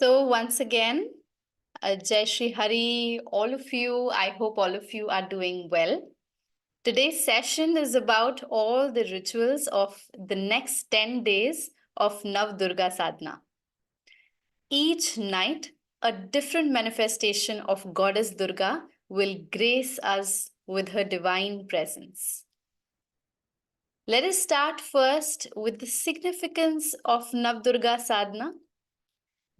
So once again, Jai Shri Hari, all of you, I hope all of you are doing well. Today's session is about all the rituals of the next 10 days of Nav Durga Sadhana. Each night, a different manifestation of Goddess Durga will grace us with her divine presence. Let us start first with the significance of Nav Durga Sadhana.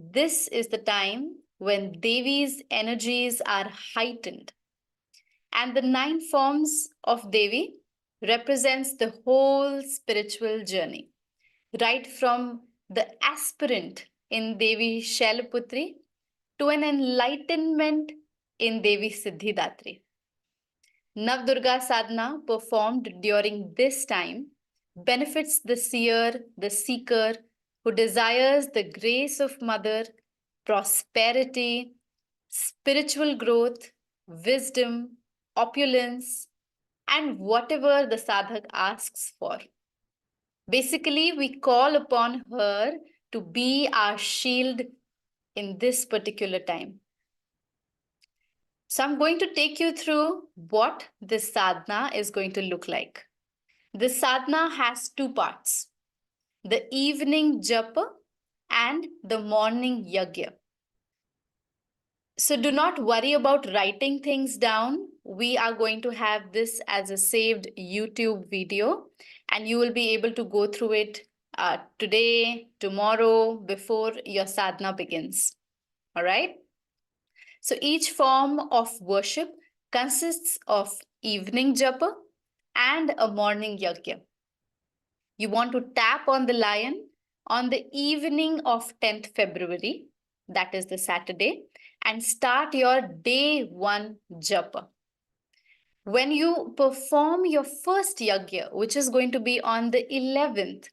This is the time when Devi's energies are heightened. And the 9 forms of Devi represents the whole spiritual journey, right from the aspirant in Devi Shailaputri to an enlightenment in Devi Siddhidatri. Nav Durga Sadhana performed during this time benefits the seer, the seeker, who desires the grace of Mother, prosperity, spiritual growth, wisdom, opulence, and whatever the sadhak asks for. Basically, we call upon her to be our shield in this particular time. So I'm going to take you through what this sadhana is going to look like. The sadhana has 2 parts, the evening japa and the morning yagya. So do not worry about writing things down. We are going to have this as a saved YouTube video, and you will be able to go through it today, tomorrow, before your sadhana begins. All right? So each form of worship consists of evening japa and a morning yajna. You want to tap on the lion on the evening of 10th February, that is the Saturday, and start your day 1 japa. When you perform your first yajna, which is going to be on the 11th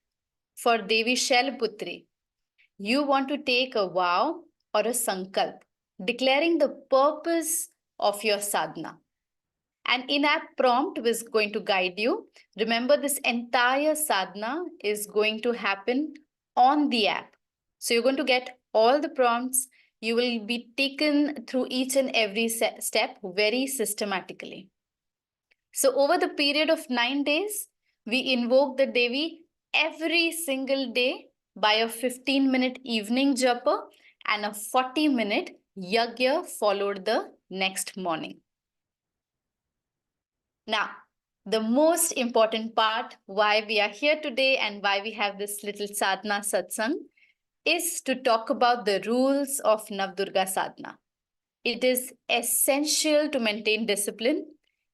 for Devi Shailaputri, you want to take a vow or a sankalp, declaring the purpose of your sadhana. An in-app prompt is going to guide you. Remember, this entire sadhana is going to happen on the app. So you're going to get all the prompts. You will be taken through each and every step very systematically. So over the period of 9 days, we invoke the Devi every single day by a 15-minute evening japa and a 40-minute yagya followed the next morning. Now, the most important part, why we are here today and why we have this little sadhana satsang, is to talk about the rules of Nav Durga Sadhana. It is essential to maintain discipline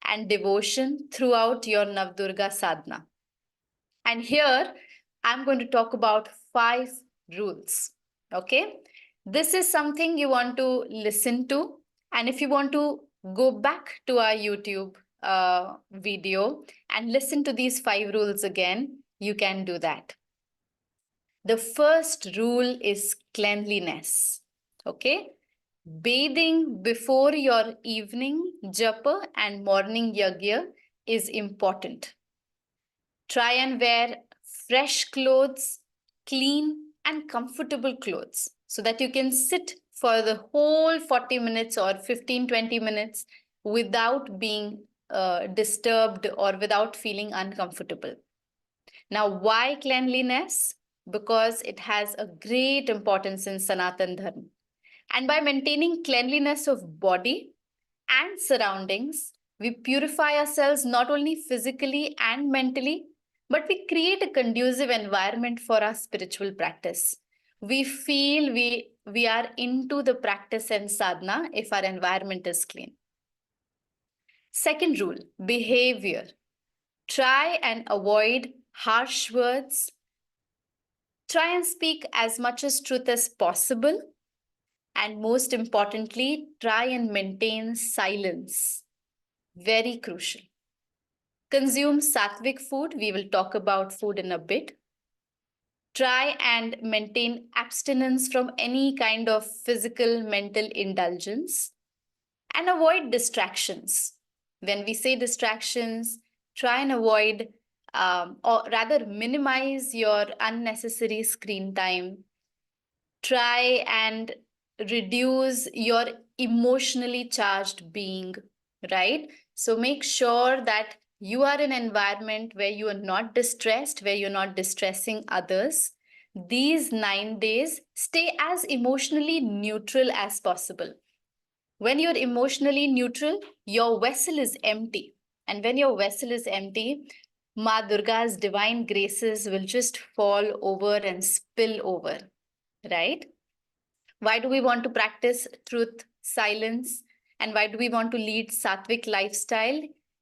and devotion throughout your Nav Durga Sadhana. And here, I'm going to talk about 5 rules. Okay? This is something you want to listen to. And if you want to go back to our YouTube video and listen to these 5 rules again, you can do that. The first rule is cleanliness. Okay? Bathing before your evening japa and morning yagya is important. Try and wear fresh clothes, clean and comfortable clothes so that you can sit for the whole 40 minutes or 15-20 minutes without being disturbed or without feeling uncomfortable. Now, why cleanliness? Because it has a great importance in Sanatan Dharma. And by maintaining cleanliness of body and surroundings, we purify ourselves not only physically and mentally, but we create a conducive environment for our spiritual practice. We feel we are into the practice and sadhana if our environment is clean. Second rule, behavior. Try and avoid harsh words. Try and speak as much as truth as possible. And most importantly, try and maintain silence. Very crucial. Consume sattvic food. We will talk about food in a bit. Try and maintain abstinence from any kind of physical, mental indulgence. And avoid distractions. When we say distractions, try and avoid or rather minimize your unnecessary screen time. try and reduce your emotionally charged being, right? So make sure that you are in an environment where you are not distressed, where you're not distressing others. These 9 days, stay as emotionally neutral as possible. When you're emotionally neutral, your vessel is empty. And when your vessel is empty, Ma Durga's divine graces will just fall over and spill over, right? Why do we want to practice truth, silence, and why do we want to lead sattvic lifestyle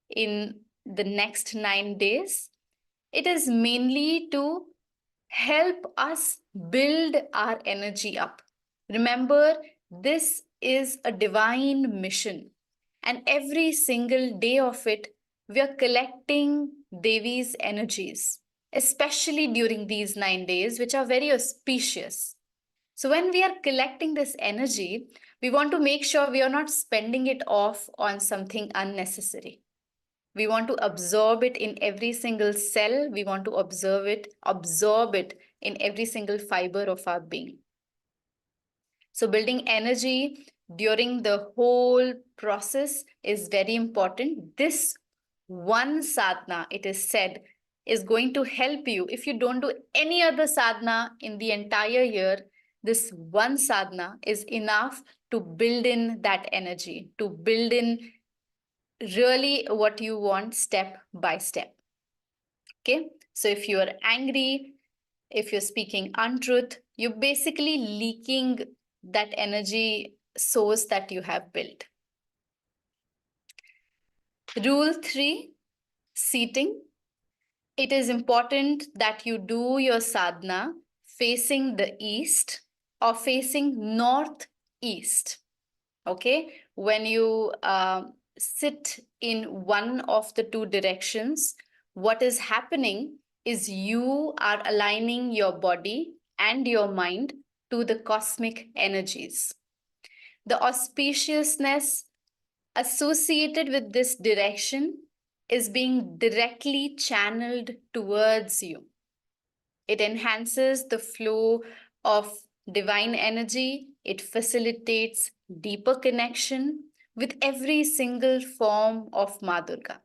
in the next 9 days? It is mainly to help us build our energy up. Remember, this is a divine mission, and every single day of it, we are collecting Devi's energies, especially during these 9 days, which are very auspicious. So, when we are collecting this energy, we want to make sure we are not spending it off on something unnecessary. We want to absorb it in every single cell. We want to absorb it in every single fiber of our being. So, building energy during the whole process is very important. This one sadhana, it is said, is going to help you. If you don't do any other sadhana in the entire year, this one sadhana is enough to build in that energy, to build in really what you want step by step. Okay. So if you're angry, if you're speaking untruth, you're basically leaking that energy source that you have built. Rule 3, seating. It is important that you do your sadhana facing the east or facing northeast. Okay. When you sit in one of the two directions, what is happening is you are aligning your body and your mind to the cosmic energies. The auspiciousness associated with this direction is being directly channeled towards you. It enhances the flow of divine energy. It facilitates deeper connection with every single form of Ma Durga.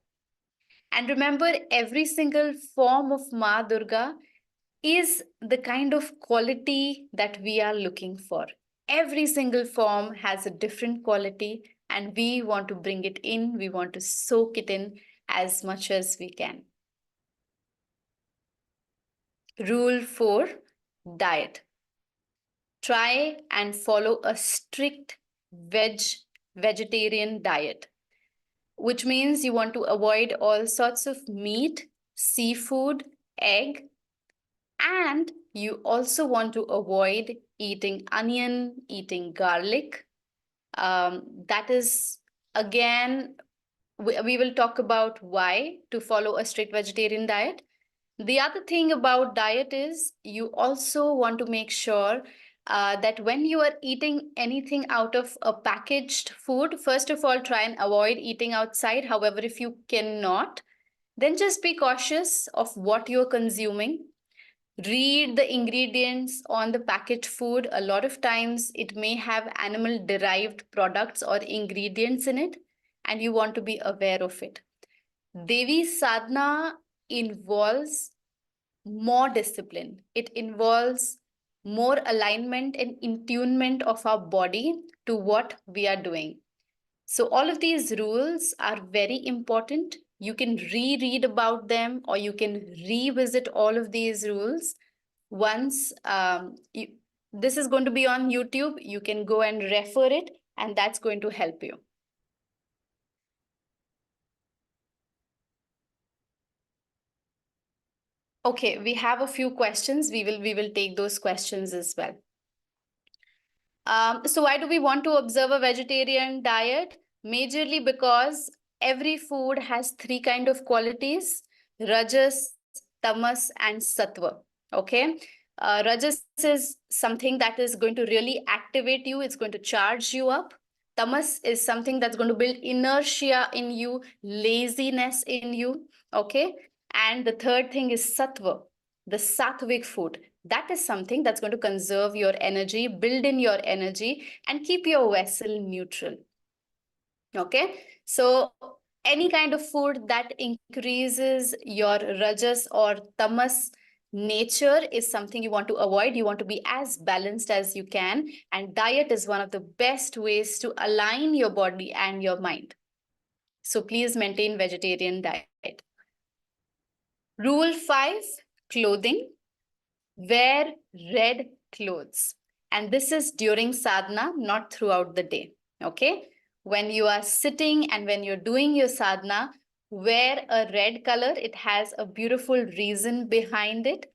And remember, every single form of Ma Durga is the kind of quality that we are looking for. Every single form has a different quality, and we want to bring it in, we want to soak it in as much as we can. Rule 4, diet. Try and follow a strict vegetarian diet, which means you want to avoid all sorts of meat, seafood, egg, and you also want to avoid eating onion, eating garlic. That is, again, we will talk about why to follow a strict vegetarian diet. The other thing about diet is you also want to make sure that when you are eating anything out of a packaged food, first of all, try and avoid eating outside. However, if you cannot, then just be cautious of what you're consuming. Read the ingredients on the packaged food. A lot of times it may have animal derived products or ingredients in it, and you want to be aware of it. Devi Sadhana involves more discipline. It involves more alignment and intunement of our body to what we are doing. So, all of these rules are very important. You can reread about them or you can revisit all of these rules once this is going to be on YouTube. You can go and refer it, and that's going to help you. Okay, we have a few questions. We will take those questions as well. So why do we want to observe a vegetarian diet? Majorly because every food has three kind of qualities: rajas, tamas, and sattva. Okay. Rajas is something that is going to really activate you. It's going to charge you up. Tamas is something that's going to build inertia in you, laziness in you. Okay. And the third thing is sattva, the sattvic food. That is something that's going to conserve your energy, build in your energy, and keep your vessel neutral. Okay, so any kind of food that increases your rajas or tamas nature is something you want to avoid. You want to be as balanced as you can, and diet is one of the best ways to align your body and your mind. So please maintain vegetarian diet. Rule 5, clothing. Wear red clothes. And this is during sadhana, not throughout the day. Okay? When you are sitting and when you're doing your sadhana, wear a red color. It has a beautiful reason behind it.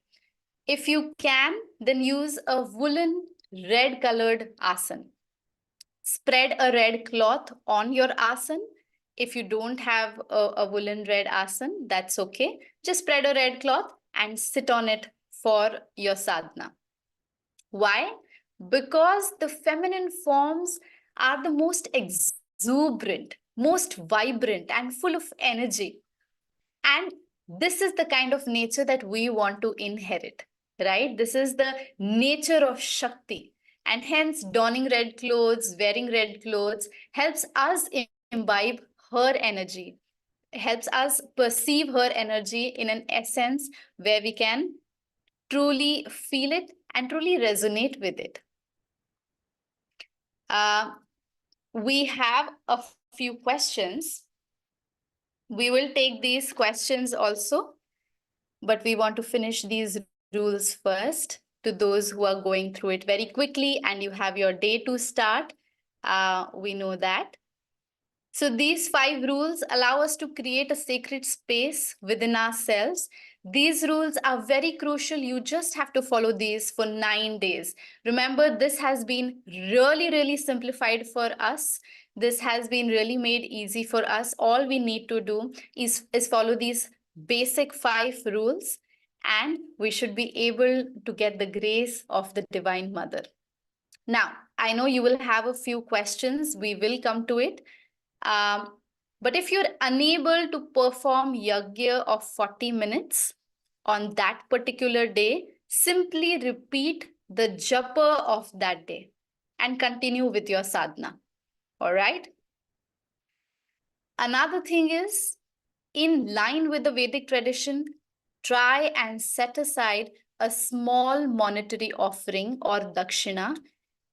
If you can, then use a woolen red colored asan. Spread a red cloth on your asan. If you don't have a woolen red asan, that's okay. Just spread a red cloth and sit on it for your sadhana. Why? Because the feminine forms are the most exuberant, most vibrant, and full of energy. And this is the kind of nature that we want to inherit, right? This is the nature of Shakti. And hence, donning red clothes, wearing red clothes helps us imbibe her energy, helps us perceive her energy in an essence where we can truly feel it and truly resonate with it. We have a few questions. We will take these questions also, but we want to finish these rules first to those who are going through it very quickly and you have your day to start. We know that. So these 5 rules allow us to create a sacred space within ourselves. These rules are very crucial. You just have to follow these for 9 days. Remember, this has been really, really simplified for us. This has been really made easy for us. All we need to do is follow these basic 5 rules, and we should be able to get the grace of the Divine Mother. Now, I know you will have a few questions. We will come to it. But if you're unable to perform yajna of 40 minutes on that particular day, simply repeat the japa of that day and continue with your sadhana. All right. Another thing is, in line with the Vedic tradition, try and set aside a small monetary offering or dakshina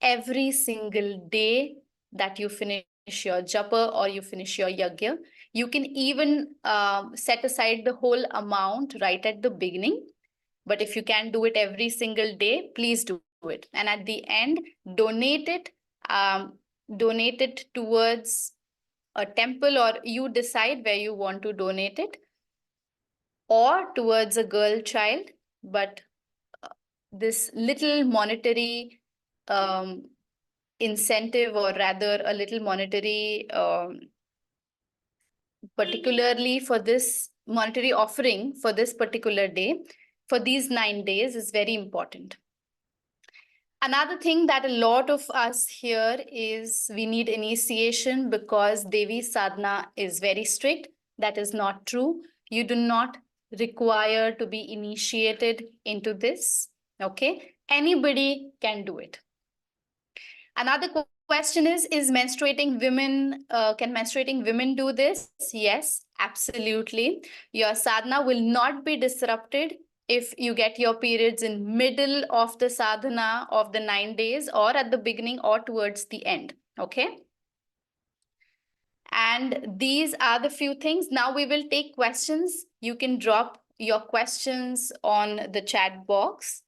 every single day that you finish your japa or you finish your yajna. You can even set aside the whole amount right at the beginning. But if you can do it every single day, please do it. And at the end, donate it. Donate it towards a temple, or you decide where you want to donate it, or towards a girl child. But this little monetary incentive, or rather a little monetary, particularly for this monetary offering for this particular day, for these 9 days, is very important. Another thing that a lot of us hear is we need initiation because Devi Sadhana is very strict. That is not true. You do not require to be initiated into this. Okay? Anybody can do it. Another question is menstruating women, can menstruating women do this? Yes, absolutely. Your sadhana will not be disrupted if you get your periods in middle of the sadhana of the 9 days, or at the beginning or towards the end. Okay. And these are the few things. Now we will take questions. You can drop your questions on the chat box.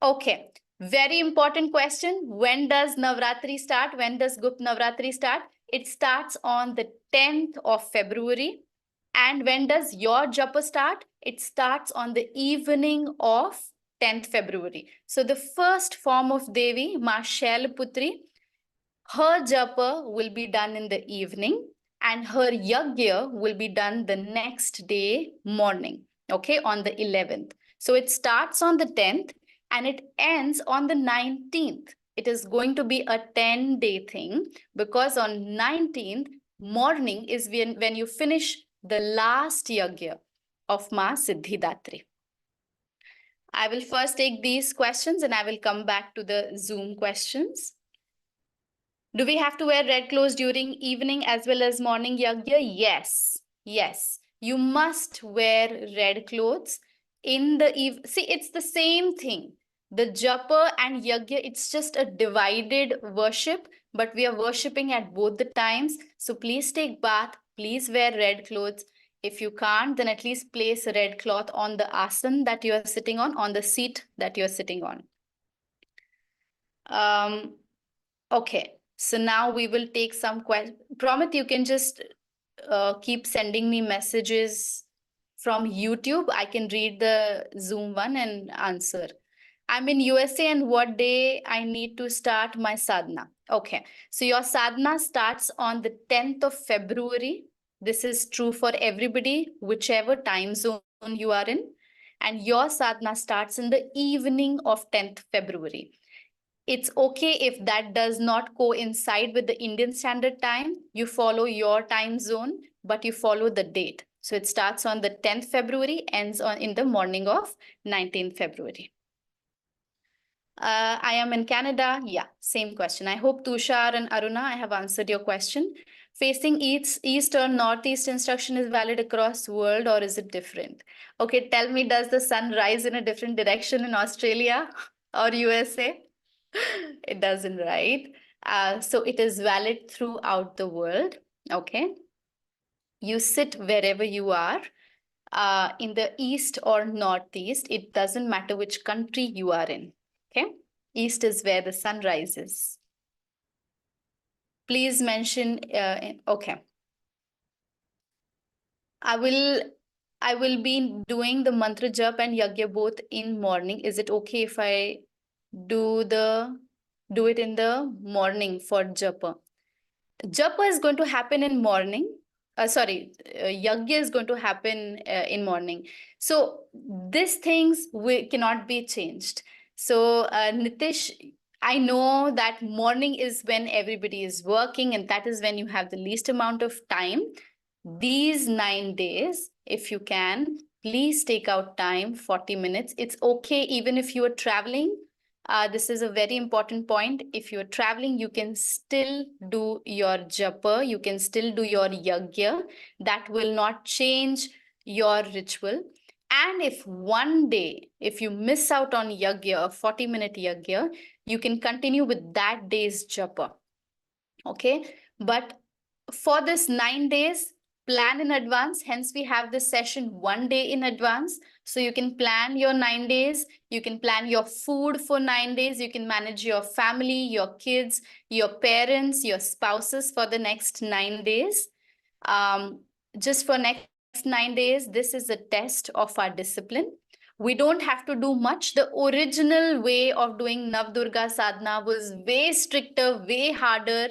Okay, very important question. When does Navratri start? When does Gupt Navratri start? It starts on the 10th of February. And when does your japa start? It starts on the evening of 10th February. So the first form of Devi, Ma Shailaputri, her japa will be done in the evening and her yajna will be done the next day morning, okay, on the 11th. So it starts on the 10th and it ends on the 19th. It is going to be a 10-day thing because on 19th morning is when you finish the last yajna of Ma Siddhidatri. I will first take these questions and I will come back to the Zoom questions. Do we have to wear red clothes during evening as well as morning yagya? Yes. Yes. You must wear red clothes in the See, it's the same thing. The japa and yagya, it's just a divided worship, but we are worshipping at both the times. So please take bath. Please wear red clothes. If you can't, then at least place a red cloth on the asan that you are sitting on the seat that you're sitting on. Okay, so now we will take some questions. Promit, you can just keep sending me messages from YouTube. I can read the Zoom one and answer. I'm in USA and what day I need to start my sadhana? Okay, so your sadhana starts on the 10th of February. This is true for everybody, whichever time zone you are in. And your sadhana starts in the evening of 10th February. It's okay if that does not coincide with the Indian Standard Time. You follow your time zone, but you follow the date. So it starts on the 10th February, ends in the morning of 19th February. I am in Canada. Yeah, same question. I hope Tushar and Aruna, I have answered your question. Facing east or northeast instruction is valid across world or is it different? Okay, tell me, does the sun rise in a different direction in Australia or USA? It doesn't, right? So it is valid throughout the world. Okay. You sit wherever you are, in the east or northeast. It doesn't matter which country you are in. Okay. East is where the sun rises. Please mention, okay. I will be doing the mantra jap and yagya both in morning. Is it okay if I do it in the morning for japa? Japa is going to happen in morning. Yagya is going to happen in morning. So these things cannot be changed. So Nitish, I know that morning is when everybody is working and that is when you have the least amount of time. These 9 days, if you can, please take out time, 40 minutes. It's okay even if you are traveling. This is a very important point. If you're traveling, you can still do your japa, you can still do your yagya. That will not change your ritual. And if one day, if you miss out on yagya, a 40-minute yagya, you can continue with that day's japa. Okay. But for this 9 days, plan in advance. Hence, we have this session one day in advance. So you can plan your 9 days. You can plan your food for 9 days. You can manage your family, your kids, your parents, your spouses for the next 9 days. Just for next 9 days, this is a test of our discipline. We don't have to do much. The original way of doing Nav Durga Sadhana was way stricter, way harder.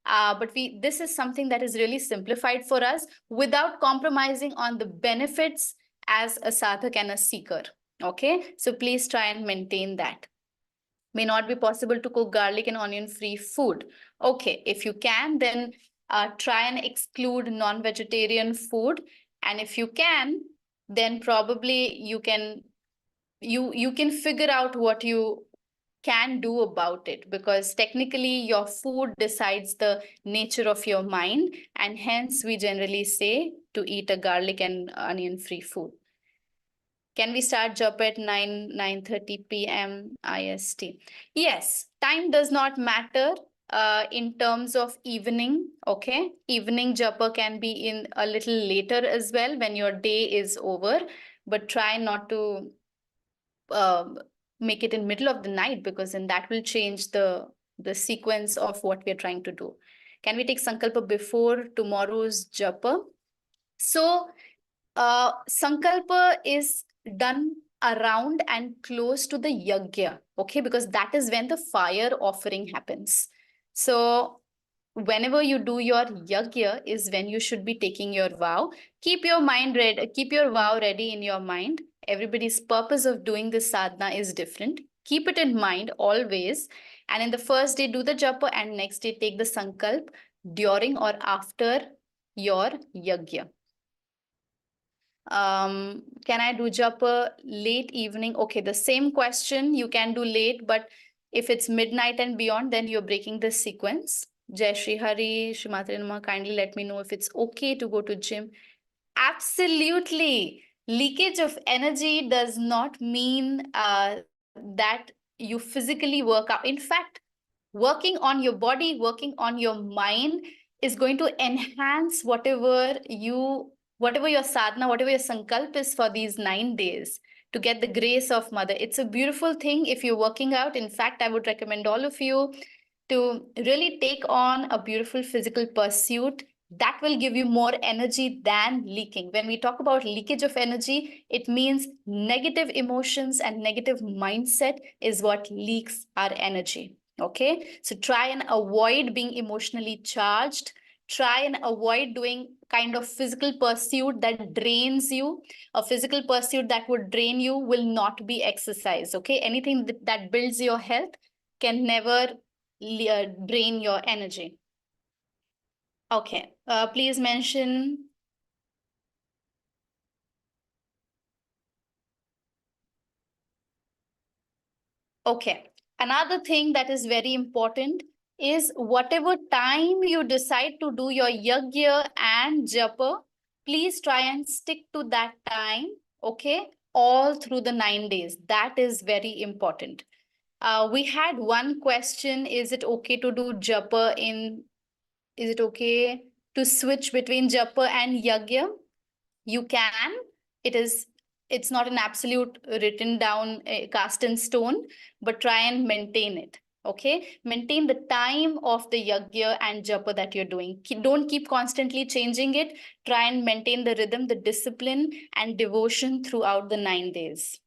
But this is something that is really simplified for us without compromising on the benefits as a sadhak and a seeker. Okay, so please try and maintain that. May not be possible to cook garlic and onion free food. Okay, if you can, then try and exclude non-vegetarian food. And if you can, then probably you can figure out what you can do about it, because technically your food decides the nature of your mind, and hence we generally say to eat a garlic and onion free food. Can we start japa at 9:30 p.m. IST? Yes, time does not matter in terms of evening. Okay, evening japa can be in a little later as well when your day is over, but try not to make it in middle of the night, because then that will change the sequence of what we're trying to do. Can we take sankalpa before tomorrow's japa? So sankalpa is done around and close to the yagya, okay, because that is when the fire offering happens. So whenever you do your yagya is when you should be taking your vow. Keep your mind ready, keep your vow ready in your mind. Everybody's purpose of doing this sadhana is different. Keep it in mind always. And in the first day, do the japa, and next day, take the sankalp during or after your yagya. Can I do japa late evening? Okay, the same question, you can do late, but if it's midnight and beyond, then you're breaking the sequence. Jai Shri Hari, Shrimatri Nama, kindly let me know if it's okay to go to gym. Absolutely. Leakage of energy does not mean that you physically work out. In fact, working on your body, working on your mind is going to enhance whatever your sadhana, whatever your sankalp is for these 9 days to get the grace of mother. It's a beautiful thing if you're working out. In fact, I would recommend all of you to really take on a beautiful physical pursuit that will give you more energy than leaking. When we talk about leakage of energy, it means negative emotions and negative mindset is what leaks our energy. Okay, so try and avoid being emotionally charged. Try and avoid doing kind of physical pursuit that drains you. A physical pursuit that would drain you will not be exercise. Okay, anything that builds your health can never drain your energy. Okay, please mention. Okay, another thing that is very important is whatever time you decide to do your yagya and japa, please try and stick to that time, okay, all through the 9 days. That is very important. We had one question, is it okay to do japa in, is it okay to switch between japa and yagya? You can. It is, it's not an absolute written down cast in stone, but try and maintain it. Okay, maintain the time of the yagya and japa that you're doing. Don't keep constantly changing it. Try and maintain the rhythm, the discipline and devotion throughout the 9 days.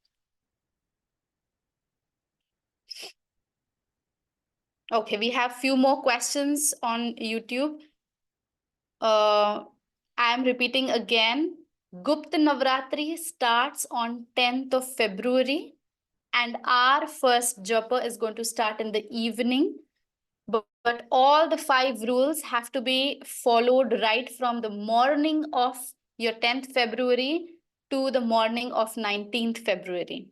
Okay, we have few more questions on YouTube. I am repeating again. Gupta Navratri starts on 10th of February, and our first japa is going to start in the evening. But all the 5 rules have to be followed right from the morning of your 10th February to the morning of 19th February.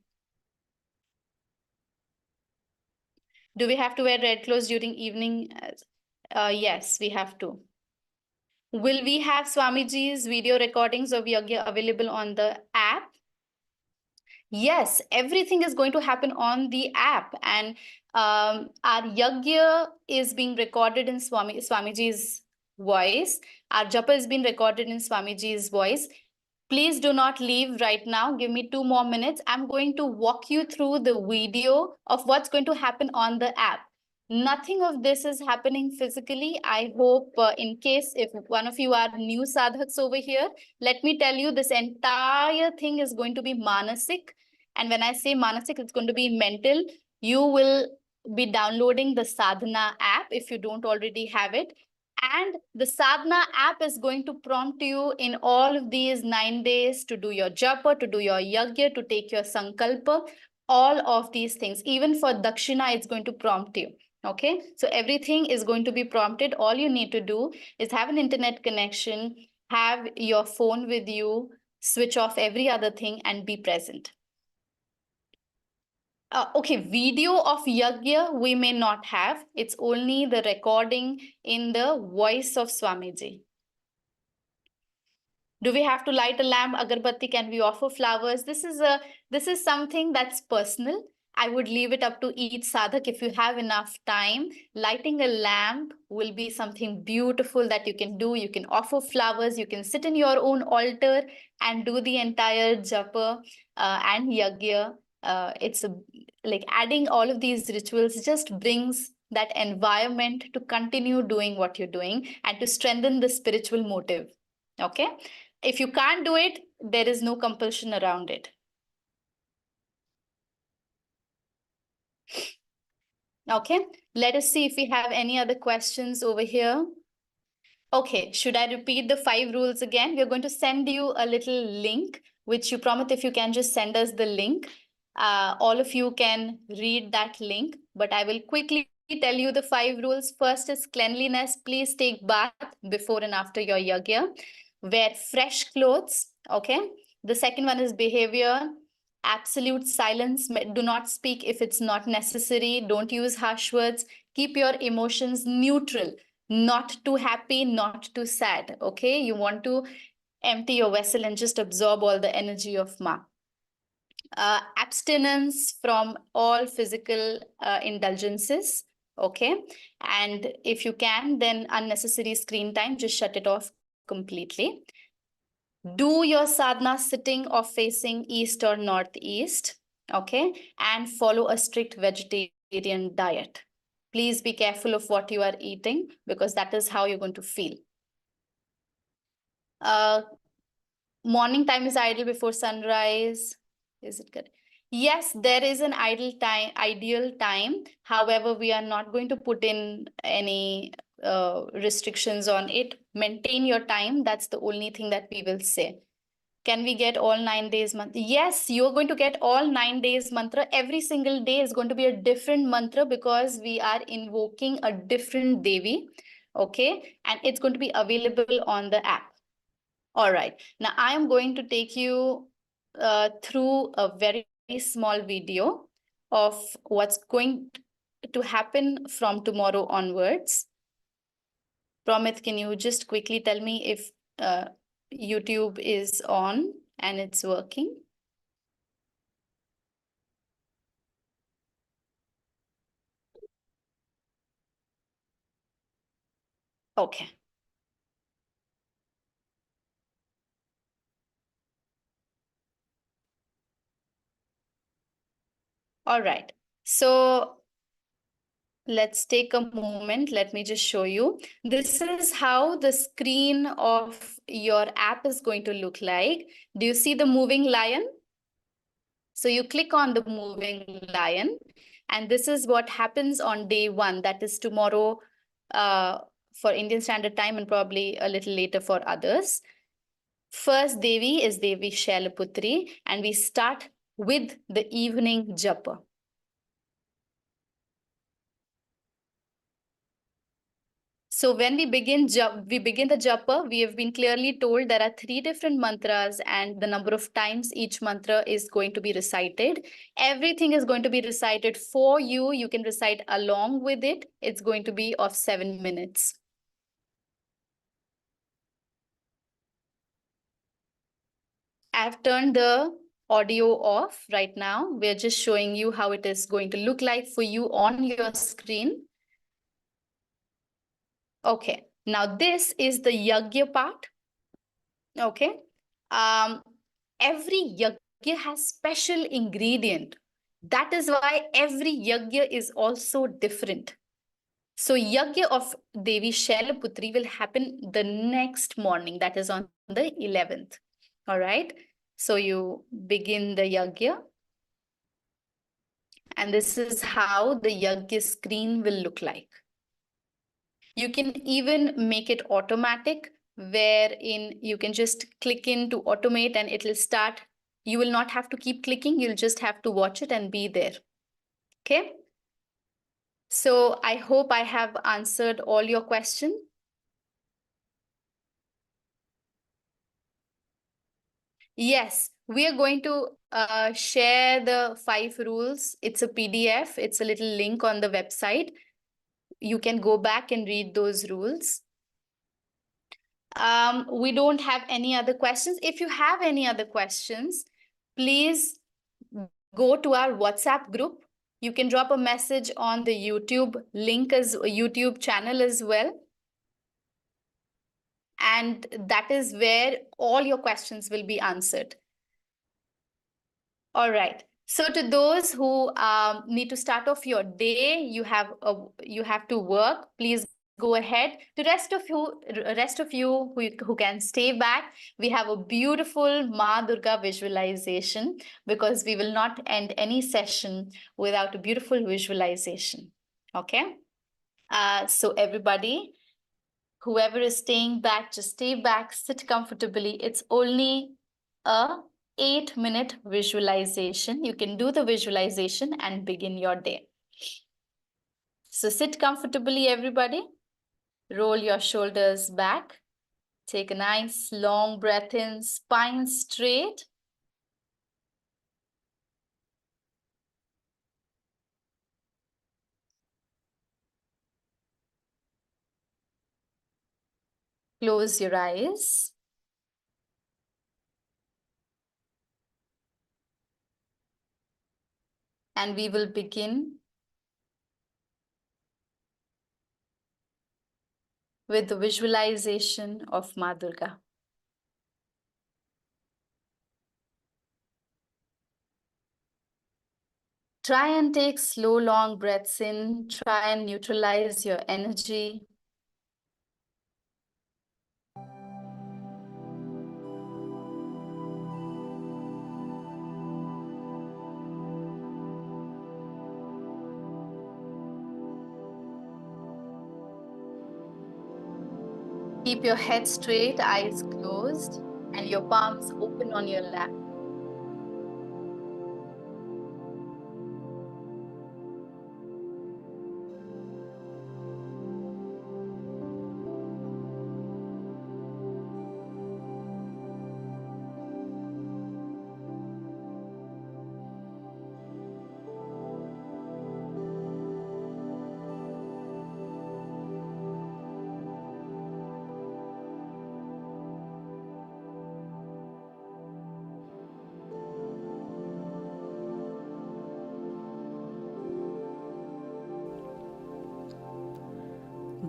Do we have to wear red clothes during evening? Yes, we have to. Will we have Swamiji's video recordings of yagya available on the app? Yes, everything is going to happen on the app, and our yagya is being recorded in Swamiji's voice. Our japa is being recorded in Swamiji's voice. Please do not leave right now. Give me 2 more minutes. I'm going to walk you through the video of what's going to happen on the app. Nothing of this is happening physically. I hope in case if one of you are new sadhaks over here, let me tell you this entire thing is going to be manasik. And when I say manasik, it's going to be mental. You will be downloading the sadhana app if you don't already have it. And the sadhana app is going to prompt you in all of these 9 days to do your japa, to do your yagya, to take your sankalpa, all of these things. Even for dakshina, it's going to prompt you. Okay, so everything is going to be prompted. All you need to do is have an internet connection, have your phone with you, switch off every other thing and be present. Okay, video of yagya we may not have. It's only the recording in the voice of Swamiji. Do we have to light a lamp, agarbatti? Can we offer flowers? This is something that's personal. I would leave it up to each sadhak. If you have enough time, lighting a lamp will be something beautiful that you can do. You can offer flowers. You can sit in your own altar and do the entire japa and yagya. It's like adding all of these rituals just brings that environment to continue doing what you're doing and to strengthen the spiritual motive. Okay. If you can't do it, there is no compulsion around it. Okay, let us see if we have any other questions over here. Okay, should I repeat the 5 rules again? We're going to send you a little link, which you promise if you can just send us the link. All of you can read that link, but I will quickly tell you the 5 rules. First is cleanliness. Please take bath before and after your yagya. Wear fresh clothes. Okay. The second one is behavior. Absolute silence. Do not speak if it's not necessary. Don't use harsh words. Keep your emotions neutral. Not too happy, not too sad. Okay, you want to empty your vessel and just absorb all the energy of Ma. Abstinence from all physical indulgences. Okay, and if you can, then unnecessary screen time, just shut it off completely. Do your sadhana sitting or facing east or northeast. Okay, and follow a strict vegetarian diet. Please be careful of what you are eating, because that is how you're going to feel. Morning time is ideal before sunrise. Is it good? Yes, there is an ideal time. However, we are not going to put in any restrictions on it. Maintain your time. That's the only thing that we will say. Can we get all 9 days mantra? Yes, you're going to get all 9 days mantra. Every single day is going to be a different mantra, because we are invoking a different Devi. Okay, and it's going to be available on the app. All right, now I am going to take you through a very small video of what's going to happen from tomorrow onwards. Promit, can you just quickly tell me if YouTube is on and it's working? Okay. All right. So let's take a moment. Let me just show you. This is how the screen of your app is going to look like. Do you see the moving lion? So you click on the moving lion, and this is what happens on day 1. That is tomorrow for Indian Standard Time, and probably a little later for others. First Devi is Devi Shailaputri, and we start with the evening japa. So when we begin the japa, we have been clearly told there are 3 different mantras, and the number of times each mantra is going to be recited. Everything is going to be recited for you. You can recite along with it. It's going to be of 7 minutes. I've turned the audio off right now. We're just showing you how it is going to look like for you on your screen. Okay, now this is the yagya part. Okay, every yagya has special ingredient. That is why every yagya is also different. So yagya of Devi Shailaputri will happen the next morning, that is on the 11th. All right, so you begin the yagya, and this is how the yagya screen will look like. You can even make it automatic, wherein you can just click in to automate and it will start. You will not have to keep clicking. You'll just have to watch it and be there. Okay. So I hope I have answered all your questions. Yes, we are going to share the 5 rules. It's a PDF. It's a little link on the website. You can go back and read those rules. We don't have any other questions. If you have any other questions, please go to our WhatsApp group. You can drop a message on the YouTube link as YouTube channel as well. And that is where all your questions will be answered. All right. So to those who need to start off your day, you have to work. Please go ahead. The rest of you who can stay back, we have a beautiful Ma Durga visualization, because we will not end any session without a beautiful visualization. Okay. So everybody, whoever is staying back, just stay back, sit comfortably. It's only a 8-minute visualization. You can do the visualization and begin your day. So sit comfortably, everybody. Roll your shoulders back. Take a nice long breath in, spine straight. Close your eyes. And we will begin with the visualization of Ma Durga. Try and take slow, long breaths in. Try and neutralize your energy. Keep your head straight, eyes closed, and your palms open on your lap.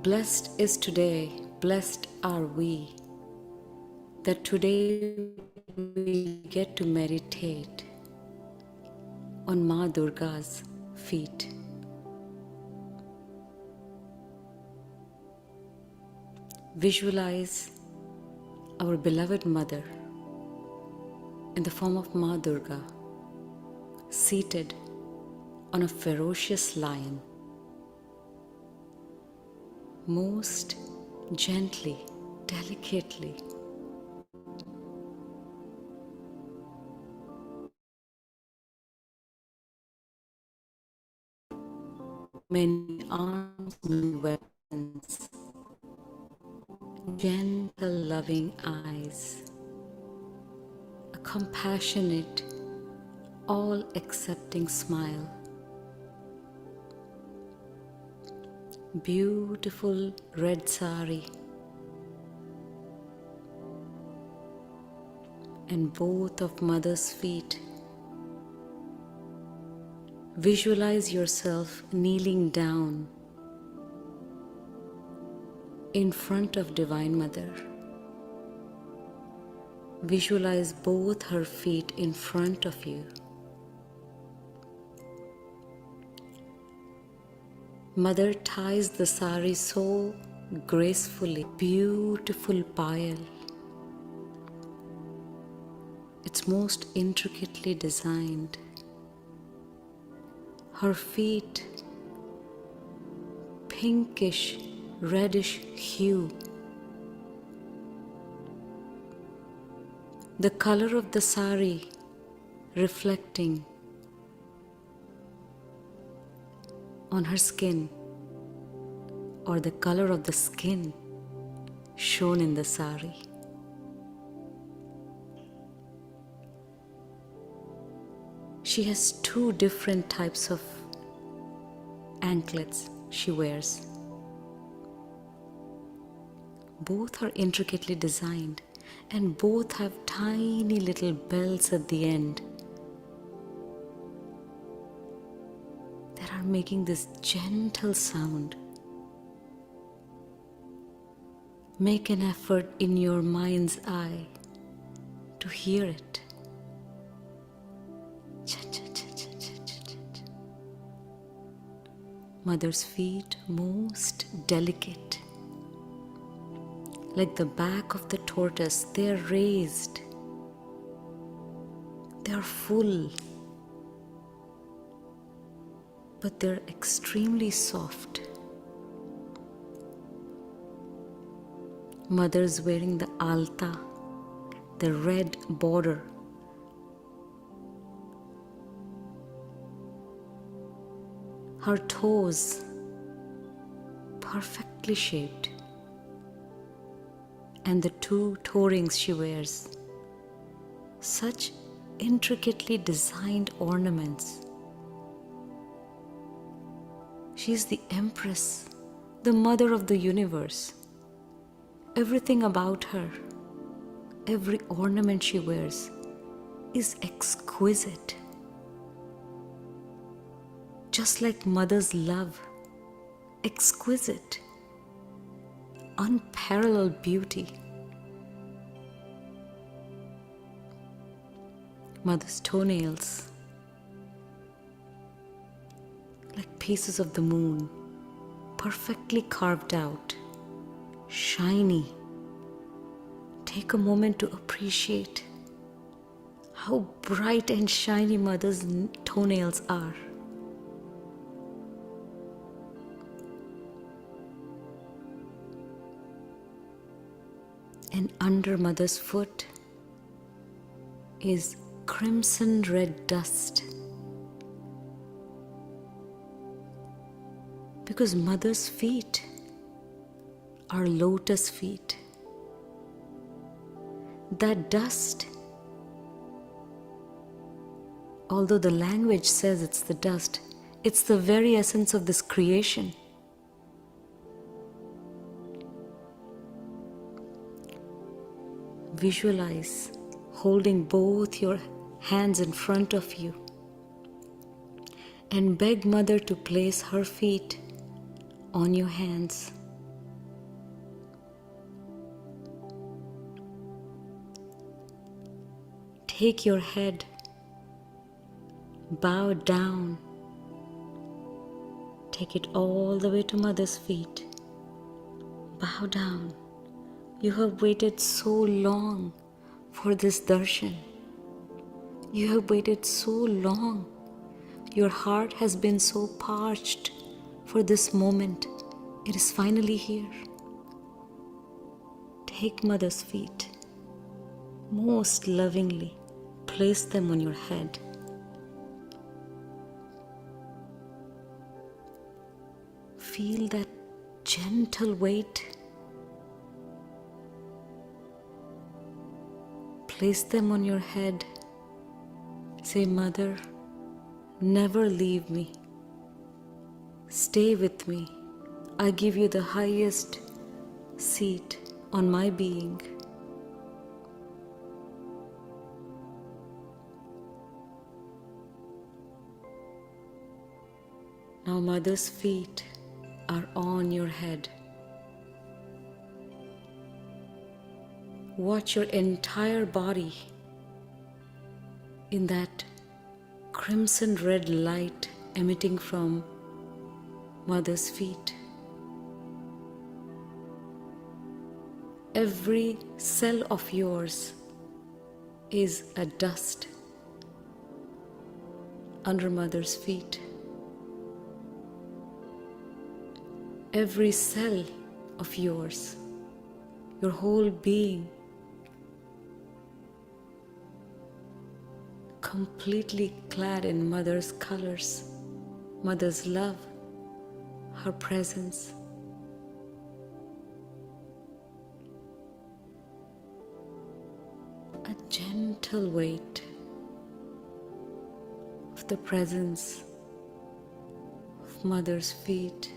Blessed is today, blessed are we, that today we get to meditate on Ma Durga's feet. Visualize our beloved Mother in the form of Ma Durga, seated on a ferocious lion. Most gently, delicately, many arms and weapons, gentle, loving eyes, a compassionate, all-accepting smile, beautiful red sari, and both of Mother's feet. Visualize yourself kneeling down in front of Divine Mother. Visualize both her feet in front of you. Mother ties the sari so gracefully, beautiful pile. It's most intricately designed. Her feet, pinkish, reddish hue. The color of the sari reflecting on her skin, or the color of the skin shown in the sari. She has two different types of anklets she wears. Both are intricately designed and both have tiny little bells at the end that are making this gentle sound. Make an effort in your mind's eye to hear it. Mother's feet most delicate. Like the back of the tortoise, they are raised. They are full. But they're extremely soft. Mother's wearing the alta, the red border. Her toes perfectly shaped. And the two toe rings she wears. Such intricately designed ornaments. She is the Empress, the Mother of the universe. Everything about her, every ornament she wears, is exquisite. Just like mother's love, exquisite, unparalleled beauty. Mother's toenails, like pieces of the moon, perfectly carved out, shiny. Take a moment to appreciate how bright and shiny mother's toenails are. And under mother's foot is crimson red dust. Because mother's feet are lotus feet. That dust, although the language says it's the dust, it's the very essence of this creation. Visualize holding both your hands in front of you and beg Mother to place her feet on your hands. Take your head, bow down, take it all the way to Mother's feet. Bow down. You have waited so long for this darshan. You have waited so long. Your heart has been so parched for this moment. It is finally here. Take Mother's feet. Most lovingly, place them on your head. Feel that gentle weight. Place them on your head. Say, Mother, never leave me. Stay with me. I give you the highest seat on my being. Now Mother's feet are on your head. Watch your entire body in that crimson red light emitting from Mother's feet. Every cell of yours is a dust under Mother's feet. Every cell of yours, your whole being, completely clad in Mother's colors, Mother's love, her presence. A gentle weight of the presence of Mother's feet.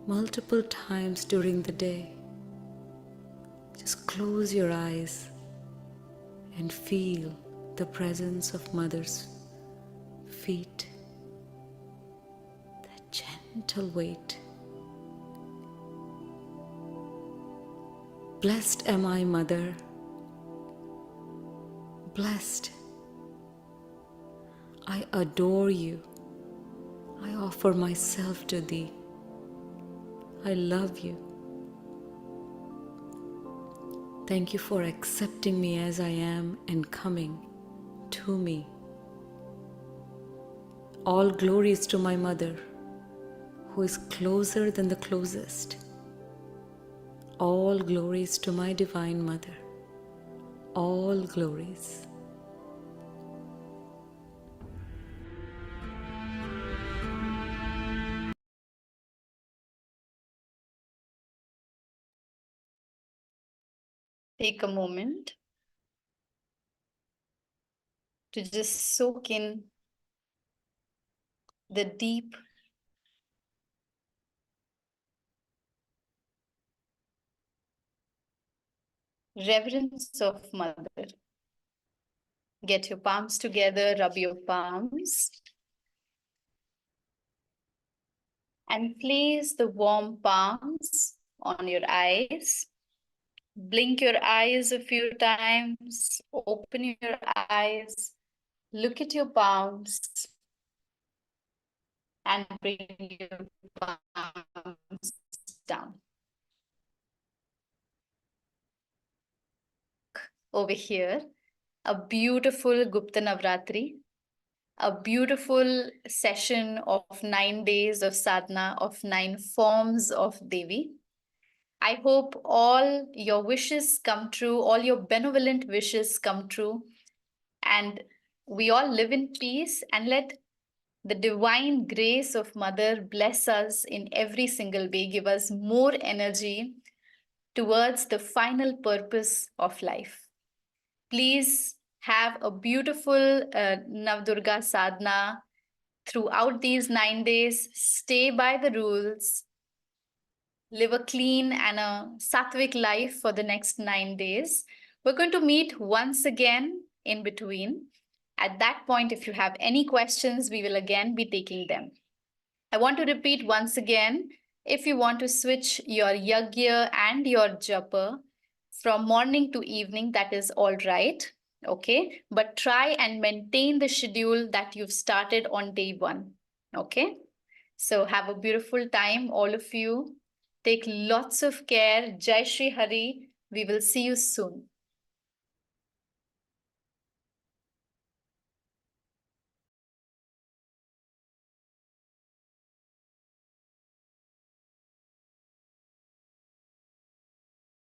Multiple times during the day, just close your eyes and feel the presence of Mother's feet. That gentle weight. Blessed am I, Mother. Blessed. I adore you. I offer myself to thee. I love you. Thank you for accepting me as I am and coming to me. All glory is to my Mother, who is closer than the closest. All glories to my Divine Mother. All glories. Take a moment to just soak in the deep reverence of Mother. Get your palms together, rub your palms, and place the warm palms on your eyes. Blink your eyes a few times, open your eyes, look at your palms, and bring your palms down. Over here, a beautiful Gupta Navratri, a beautiful session of 9 days of sadhana, of 9 forms of Devi. I hope all your wishes come true, all your benevolent wishes come true, and we all live in peace, and let the divine grace of Mother bless us in every single way, give us more energy towards the final purpose of life. Please have a beautiful Nav Durga Sadhana throughout these 9 days. Stay by the rules. Live a clean and a sattvic life for the next 9 days. We're going to meet once again in between. At that point, if you have any questions, we will again be taking them. I want to repeat once again, if you want to switch your yagya and your japa from morning to evening, that is all right. Okay. But try and maintain the schedule that you've started on day one. Okay. So have a beautiful time, all of you. Take lots of care. Jai Shri Hari. We will see you soon.